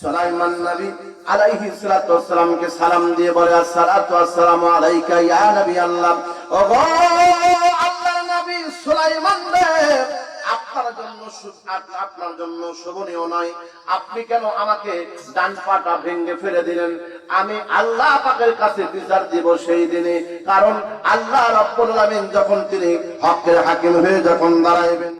সুলাইমান নবী আলাইহিস সালাতু ওয়াস সালামকে সালাম দিয়ে বলে, আসসালাতু ওয়াসসালামু আলাইকা ইয়া নবী আল্লাহ। ওগো আল্লাহর নবী সুলাইমান রে, আপনার জন্য শোভনীয় নয়, আপনি কেন আমাকে ডান পাটা ভেঙে ফেলে দিলেন? আমি আল্লাহ পাকের কাছে বিচার দিব সেই দিনে, কারণ আল্লাহ রাব্বুল আলামিন যখন তিনি হকের হাকিম হয়ে যখন দাঁড়াইবেন,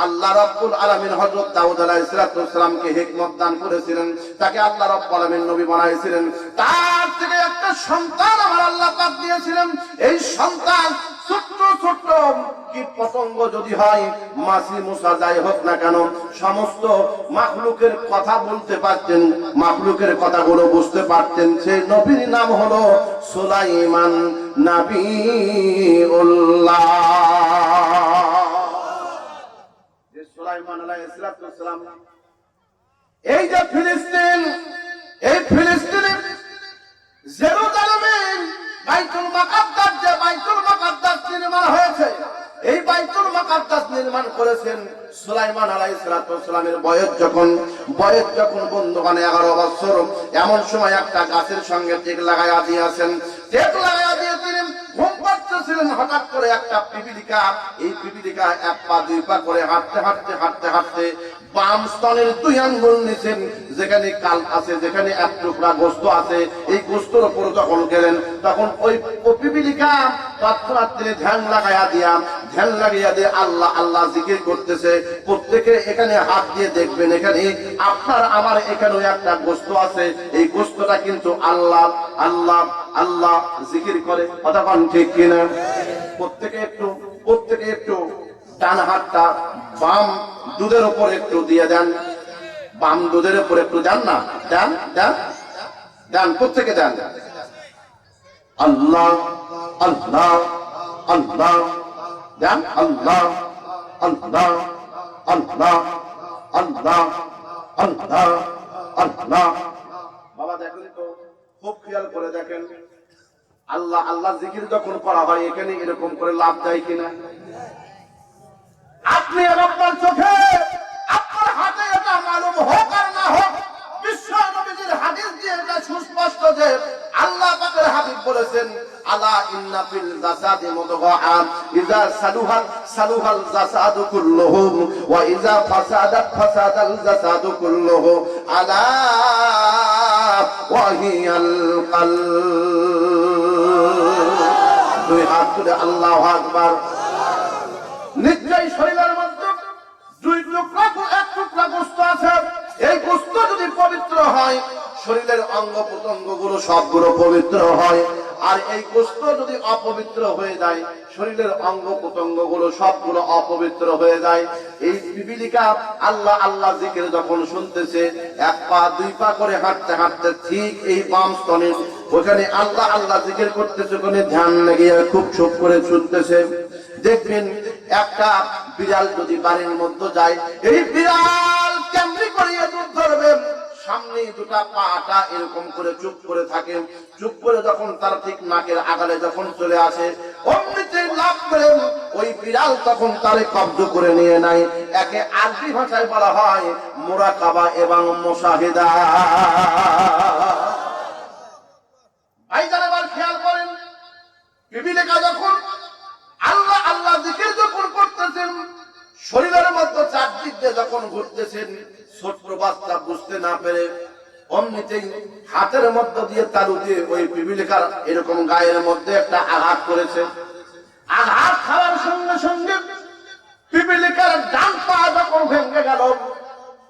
আল্লাহ রাব্বুল আলামিন হযরত দাউদ আলাইহিস সালামকে হিকমত দান করেছিলেন, তাকে আল্লাহ রাব্বুল আলামিন নবী বানাইছিলেন, তার থেকে একটা সন্তান আমার আল্লাহ পাক দিয়েছিলেন। এই সন্তান ছোট্ট ছোট্ট কীট পতঙ্গ যদি হয়, মাছি মুসা যাই হোক না কেন, সমস্ত মাখলুকের কথা বলতে পারতেন, মাখলুকের কথাগুলো বুঝতে পারতেন। সেই নবীর নাম হলো সুলাইমান নবিউল্লাহ। সুলাইমান আলাইহিস সালাম এই যে ফিলিস্তিন, এই ফিলিস্তিনে জেরুজালেমে বাইতুল মুকাদ্দাস, যে বাইতুল মুকাদ্দাস নির্মাণ হয়েছে, এই বাইতুল মুকাদ্দাস নির্মাণ করেছেন সুলাইমান আলাইহিস সালামের বয়স যখন বন্ধুগণ 11 বছর। এমন সময় একটা গাছের সঙ্গে টেক লাগাইয়া দিয়েছেন, টেক লাগাইয়া দিয়ে তিনি ঘুম পাড়তেছিলেন। হঠাৎ করে একটা পিপিলিকা, এই পিপিলিকা এক পা দুই পা করে হাঁটতে হাঁটতে হাঁটতে হাঁটতে বাম স্তনের 2 আঙ্গুল নিচেন, যেখানে কাল আছে, যেখানে এক টুকরা গোস্ত আছে, এই গোস্তের উপর যখন গেলেন, তখন ওই পিপিলিকা তৎক্ষণাৎ তিনি ধ্যান লাগাইয়া দিয়ে আল্লাহ আল্লাহ জিকির করতেছে। প্রত্যেকে এখানে হাত দিয়ে দেখবেন, এখানে আপনার আমার এখানেও একটা গোস্ত আছে, এই গোস্তটা কিন্তু আল্লাহ আল্লাহ আল্লাহ জিকির করে। কথা কোন ঠিক কিনা? প্রত্যেকে একটু ডান হাতটা বাম দুধের উপর একটু দিয়ে দেন, বাম দুধের উপর একটু দেন না, দেন দেন দেন, প্রত্যেকে দেন। আল্লাহ আল্লাহ আল্লাহ দেন, আল্লাহ আল্লাহ আল্লাহ আল্লাহ আল্লাহ আল্লাহ। বাবা দেখেন তো, খুব খেয়াল করে দেখেন, আল্লাহ আল্লাহ জিকির যখন করা হয় এখানে এরকম করে লাভ দেয় কিনা? আপনি আপনার চোখে, আপনার হাতে এটা মালুম হোক আর না হোক, বিশ্ব নবীর হাদিস দিয়ে এটা সুস্পষ্ট যে আল্লাহ পাকের হাবিব বলেছেন, আলা ইন্না ফিল জাসাদি মুদগাআন ইযা সালুহাল জাসাদু কুল্লুহু ওয়া ইযা ফাসাদাল জাসাদু কুল্লুহু আলা ওয়া হিয়াল কলব। দুই হাত তুলে আল্লাহু আকবার। নিশ্চয়ই শরীরের মধ্যে 2 টুকরা, 1 টুকরা গোশত আছে, এই গোশত যদি পবিত্র হয়, শরীরের অঙ্গ প্রত্যঙ্গগুলো সবগুলো পবিত্র হয়। আর এই গোশত যদি অপবিত্র হয়ে যায়, শরীরের অঙ্গ প্রত্যঙ্গগুলো সবগুলো অপবিত্র হয়ে যায়। এই পিপিলিকা আল্লাহ আল্লাহ জিকির যখন শুনতেছে, 1 পা 2 পা করে হাঁটতে হাঁটতে ঠিক এই বাম স্তনে ওখানে আল্লাহ আল্লাহ জিকির করতেছে, ওখানে ধ্যান লাগিয়ে খুব চুপ করে শুনতেছে। দেখবেন একটা বিড়াল যদি বাড়ির মধ্যে যায়, এই বিড়াল কেমনি করে দুধ ধরবে, সামনে দুটা পাটা এরকম করে চুপ করে থাকে, চুপ করে যখন তার ঠিক নাকের আগালে যখন চলে আসে, অমনিতে লাভ করে ওই বিড়াল তখন তারে কব্জ করে নিয়ে নেয়। একে আরবি ভাষায় বলা হয় মুরাকাবা এবং মুশাহিদা। ভাইজান আবার খেয়াল করেন, পিপিলিকা যখন আল্লাহ আল্লাহ জিকির যখন করতেছেন, শরীরের মধ্যে চারদিক দিয়ে যখন ঘুরতেছেন, ছোট্ট বাচ্চা বুঝতে না পেরে অমনিতেই হাতের মধ্য দিয়ে তালু দিয়ে ওই পিপিলিকার এরকম গায়ের মধ্যে একটা আঘাত করেছে। আঘাত খাওয়ার সঙ্গে সঙ্গে পিপিলিকার ডান পা যখন ভেঙে গেল,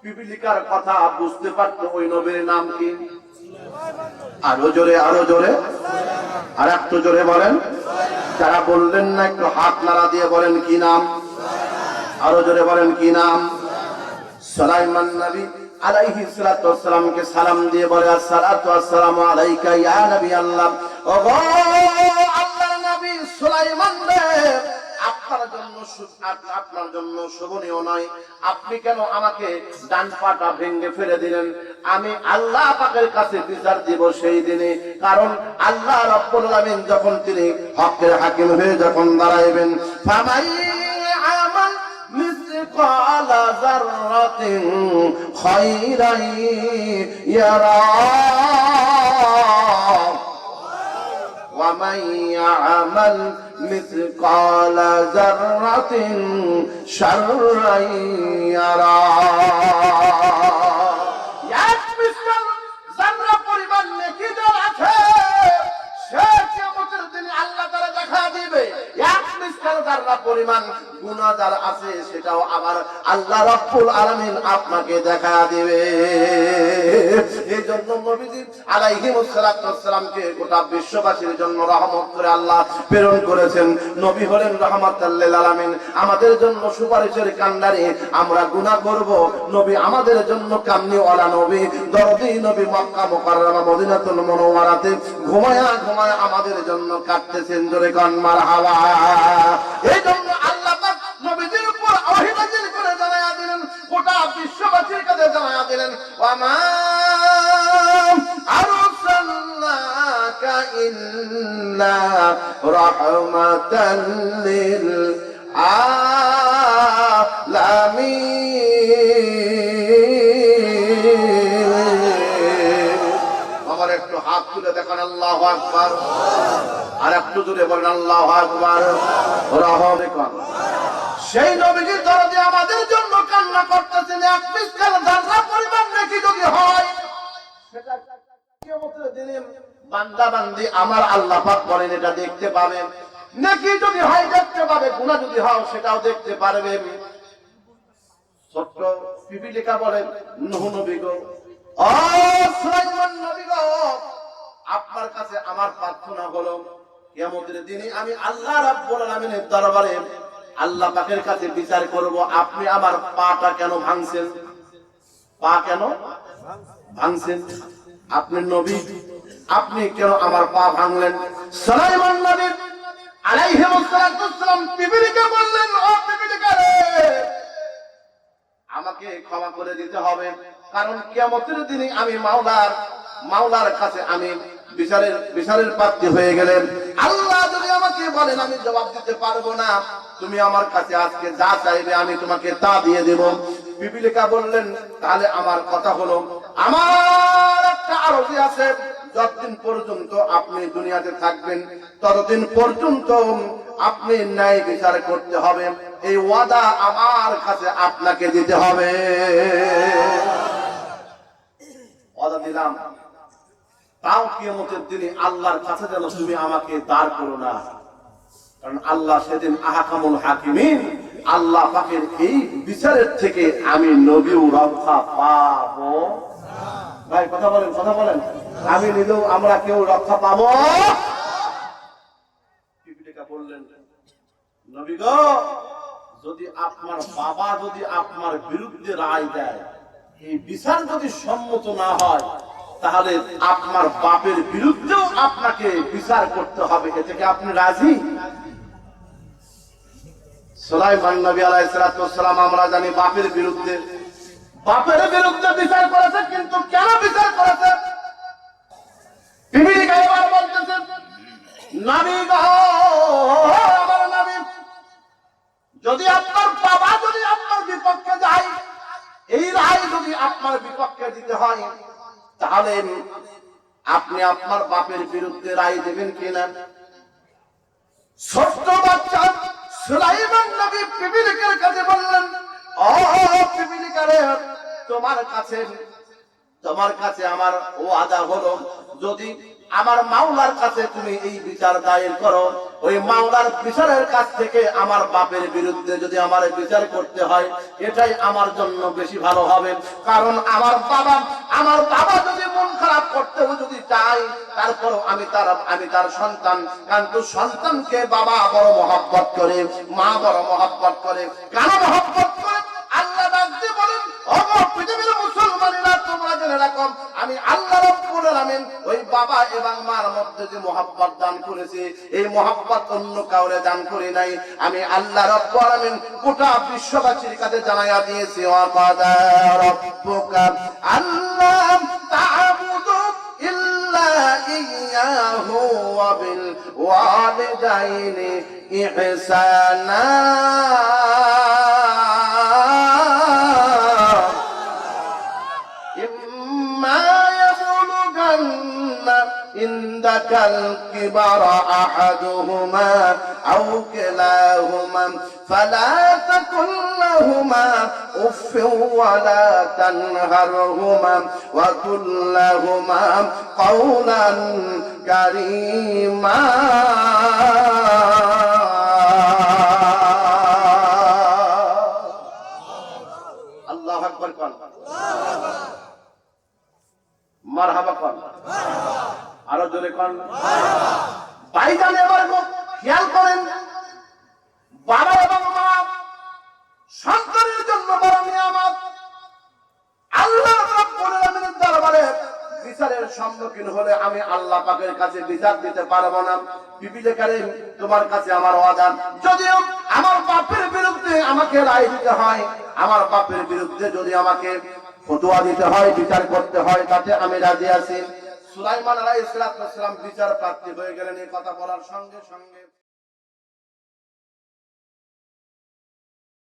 পিপিলিকার কথা বুঝতে পারত ওই নবীর নাম কি? আরো জোরে, আরো জোরে, আর একটু জোরে বলেন। যারা বললেন না একটু হাত নাড়া দিয়ে বলেন কি নাম? আরো জোরে বলেন কি নাম? সুলাইমান নবী আলাইহিস সালামকে সালাম দিয়ে বলে, আসসালাতু ওয়াসসালামু আলাইকা ইয়া নবী আল্লাহ। ওগো আল্লাহর নবী সুলাইমান রে, আপনার জন্য শোভনীয় নয়, আপনি কেন আমাকে ডান পাটা ভেঙে ফেলে দিলেন? আমি আল্লাহ পাকের কাছে বিচার দিব সেই দিনে, কারণ আল্লাহ রাব্বুল আলামিন যখন তিনি হকের হাকিম হয়ে যখন দাঁড়াইবেন, ফামাই আমাল মিসকালা যাররাতিন খায়রান ইয়ারা ওয়া মান ইয়া'মাল মিসকালা যাররাতিন শাররান ইয়ারা। এক মিসকাল যাররা পরিমাণ নেকি যার আছে সে কিয়ামতের দিনে আল্লাহ তাআলা দেখা দিবে। এক মিসকাল যাররা পরিমাণ গুনাহ যার আছে সেটাও আবার আল্লাহ রাব্বুল আলামিন আপনাকে দেখা দিবে। এই জন্য নবীজি আলাইহিস সালাতু ওয়াস সালামকে গোটা বিশ্ববাসীর জন্য রহমত করে আল্লাহ প্রেরণ করেছেন। নবী হলেন রাহমাতুল লিল আলামিন, আমাদের জন্য সুপারিশের কান্ডারি। আমরা গুনাহ করব, নবী আমাদের জন্য কামনিওয়ালা নবী, দরদি নবী। মক্কা মুকাররমা মদিনাতুল মুনাওয়ারাতে ঘুমায়া ঘুমায়া আমাদের জন্য কাটতেছেন। জোরে কোন মারহাবা। এই জন্য আল্লাহ পাক নবীজির উপর ওহী নাযিল করে জানায়া দিলেন, গোটা বিশ্ববাসীর কাছে জানায়া দিলেন, ওয়া মা আরসালনাকা ইল্লা রাহমাতাল লিল আলামিন। আমার একটু হাত তুলে দেখেন আল্লাহু আকবার, আর একটু জোরে বলেন আল্লাহু আকবার। রহমান সেই নবীজির দরদে আমাদের জন্য কান্না করতেছেন। এক মিসকাল যাররা পরিমাণ নেকি যদি হয় সেটা কিয়ামতের দিনে বান্দা বান্দি আমার আল্লাহ পাক বলেন এটা দেখতে পাবে। নেকি যদি হয় দেখতে পাবে, গুনাহ যদি হয় সেটাও দেখতে পারবে। ছোট্ট পিপিলিকা বলেন, নূহ নবী গো, ও সুলাইমান নবী গো, আপনার কাছে আমার প্রার্থনা হলো কিয়ামতের দিনে আমি আল্লাহ রাব্বুল আলামিনের দরবারে আল্লাহ পাকের কাছে বিচার করব, আপনি আমার পাটা কেন ভাঙছেন? পা কেন ভাঙছেন? আপনি নবী, আপনি কেন আমার পা ভাঙলেন? সুলাইমান নবী আলাইহিস সালাম পিপিলিকা বললেন, ও পিপিলিকা রে, আমাকে ক্ষমা করে দিতে হবে, কারণ কিয়ামতের দিনে আমি মাওলার কাছে আমি বিচারের প্রার্থী হয়ে গেলেন। আল্লাহ যদি আমাকে বলেন আমি জবাব দিতে পারবো না, তুমি আমার কাছে আজকে যা চাইবে আমি তোমাকে তা দিয়ে দেব। পিপিলিকা বললেন, তাহলে আমার কথা হলো, আমার একটা আরজি আছে, যতদিন পর্যন্ত আপনি দুনিয়াতে থাকবেন ততদিন পর্যন্ত আপনি ন্যায় বিচার করতে হবে, এই ওয়াদা আমার কাছে আপনাকে দিতে হবে। ওয়াদা দিলাম, তাও কিয়ামতের দিনে আল্লাহর কাছে যেন তুমি আমাকে দাঁড় করো না, কারণ আল্লাহ সেদিন আহকামুল হাকিমিন, আল্লাহ পাকের এই বিচারের থেকে আমি নবীও রক্ষা পাবো। ভাই কথা বলেন, কথা বলেন, আমি নিজেও আমরা কেউ রক্ষা পাবো? পিপিলিকা বললেন, নবী গো, যদি আপনার বাবা যদি আপনার বিরুদ্ধে রায় দেয়, এই বিচার যদি সম্মত না হয়, তাহলে আপনার বাপের বিরুদ্ধেও আপনাকে বিচার করতে হবে, এ থেকে আপনি রাজি? সুলাইমান নবী আলাইহিস সালাম আমরা জানি বাপের বিরুদ্ধে বিচার করেছে, কিন্তু কেন বিচার করেছে? পিপিলিকা এবার বলতেছেন, নবী গো, আমার নবী, যদি আপনার বাবা যদি আপনার বিপক্ষে যায়, এই রায় যদি আপনার বিপক্ষে দিতে হয়, তাহলে আপনি আপনার বাপের বিরুদ্ধে রায় দেবেন কিনা? ছোট্ট বাচ্চা সুলাইমান নবী পিপিলিকার কাছে বললেন, ও পিপিলিকা রে, তোমার কাছে আমার ওয়াদা হলো, যদি আমার মাওলার কাছে তুমি এই বিচার দায়ের করো, ওই মাওলার বিচারের কাছ থেকে আমার বাপের বিরুদ্ধে যদি আমার বিচার করতে হয়, এটাই আমার জন্য বেশি ভালো হবে। কারণ আমার বাবা যদি মন খারাপ করতেও যদি চাই, তারপরও আমি তার সন্তান, কিন্তু সন্তানকে বাবা বড় মহব্বত করে, মা বড় মহব্বত করে। কেন মহব্বত করে? আল্লাহ ডাকতে বলেন, ও পৃথিবীর মুসলমানেরা, তোমরা জেনে রাখো, আমি আল্লাহ রাব্বুল আলামিন ওই বাবা এবং মার মধ্যে যে মহব্বত দান করেছে, এই মহব্বত অন্য কাউরে দান করি নাই। আমি আল্লাহ রাব্বুল আলামিন গোটা বিশ্ববাসীর কাছে জানাইয়া দিয়েছি, ওয়া কাদা রাব্বুকা আল্লা তা'বুদু ইল্লা ইয়্যাহু ওয়া বিল ওয়ালিদাইনি ইহসানা। الكبر أحدهما أو كلاهما فلا تقل لهما أف ولا تنهرهما وقل لهما قولا كريما الله أكبر قال মারহাবা কোন আরো জোরে কোন ভাইজান এবার খেয়াল করেন বাবা এবং মা সন্তানের জন্য বড় নিয়ামত আল্লাহ রাব্বুল আলামিনের দরবারে বিচারের সম্মুখীন হলে আমি আল্লাহ পাকের কাছে বিচার দিতে পারবো না বিবিলে কারীম তোমার কাছে আমার ওয়াদা যদিও আমার বাপের বিরুদ্ধে আমাকে রায় দিতে হয় আমার বাপের বিরুদ্ধে যদি আমাকে ফতোয়া দিতে হয় বিচার করতে হয় তাতে আমি রাজি আছি সুলাইমান আলাইহিস সালাম বিচার প্রার্থী হয়ে গেলেন এই কথা বলার সঙ্গে সঙ্গে